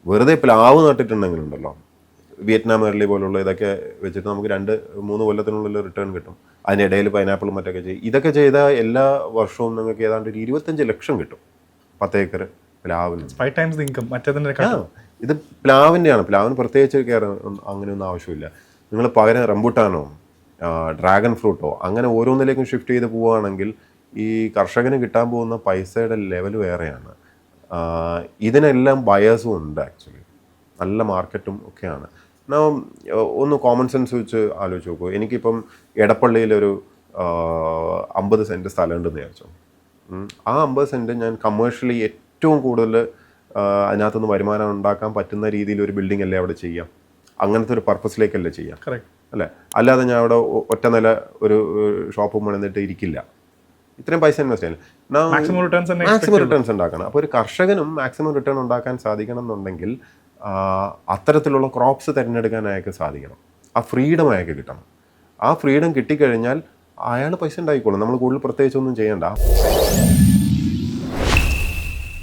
വെറുതെ പ്ലാവ് നട്ടിട്ടുണ്ടെങ്കിലുണ്ടല്ലോ, Vietnam early പോലുള്ള ഇതൊക്കെ വെച്ചിട്ട് നമുക്ക് 2-3 കൊല്ലത്തിനുള്ളിൽ റിട്ടേൺ കിട്ടും. അതിനിടയിൽ പൈനാപ്പിളും മറ്റൊക്കെ ചെയ്യും. ഇതൊക്കെ ചെയ്താൽ എല്ലാ വർഷവും നിങ്ങൾക്ക് ഏതാണ്ട് ഒരു 25 ലക്ഷം കിട്ടും 10 ഏക്കർ പ്ലാവിന്. 5 times the income. ഇത് പ്ലാവിൻ്റെയാണ്. പ്ലാവിന് പ്രത്യേകിച്ച് കെയർ അങ്ങനെയൊന്നും ആവശ്യമില്ല. നിങ്ങൾ പകരം റംബുട്ടാനോ ഡ്രാഗൺ ഫ്രൂട്ടോ അങ്ങനെ ഓരോന്നിലേക്കും ഷിഫ്റ്റ് ചെയ്ത് പോവുകയാണെങ്കിൽ ഈ കർഷകന് കിട്ടാൻ പോകുന്ന പൈസയുടെ ലെവൽ വേറെയാണ്. ഇതിനെല്ലാം ബയേഴ്സും ഉണ്ട് ആക്ച്വലി, നല്ല മാർക്കറ്റും ഒക്കെയാണ്. ഒന്ന് കോമൺ സെൻസ് വെച്ച് ആലോചിച്ച് നോക്കൂ. എനിക്കിപ്പം എടപ്പള്ളിയിലൊരു 50 സെൻറ്റ് സ്ഥലമുണ്ടെന്ന് വിചാരിച്ചോ. ആ 50 സെൻറ്റ് ഞാൻ കമേഴ്ഷ്യലി ഏറ്റവും കൂടുതൽ അതിനകത്തുനിന്ന് വരുമാനം ഉണ്ടാക്കാൻ പറ്റുന്ന രീതിയിൽ ഒരു ബിൽഡിംഗ് അല്ലേ അവിടെ ചെയ്യാം. അങ്ങനത്തെ ഒരു പർപ്പസിലേക്കല്ലേ ചെയ്യാം അല്ലേ. അല്ലാതെ ഞാൻ അവിടെ ഒറ്റ നില ഒരു ഷോപ്പ് പണിതിട്ട് ഇരിക്കില്ല. ഇത്രയും പൈസ ഇൻവെസ്റ്റ് ചെയ്യണം, മാക്സിമം റിട്ടേൺസ് ഉണ്ടാക്കണം. അപ്പോൾ ഒരു കർഷകനും മാക്സിമം റിട്ടേൺ ഉണ്ടാക്കാൻ സാധിക്കണം എന്നുണ്ടെങ്കിൽ അത്തരത്തിലുള്ള ക്രോപ്സ് തിരഞ്ഞെടുക്കാൻ അയാൾക്ക് സാധിക്കണം. ആ ഫ്രീഡം അയാൾക്ക് കിട്ടണം. ആ ഫ്രീഡം കിട്ടിക്കഴിഞ്ഞാൽ അയാൾ പൈസ ഉണ്ടായിക്കോളും. നമ്മൾ കൂടുതൽ പ്രത്യേകിച്ചൊന്നും ചെയ്യണ്ട.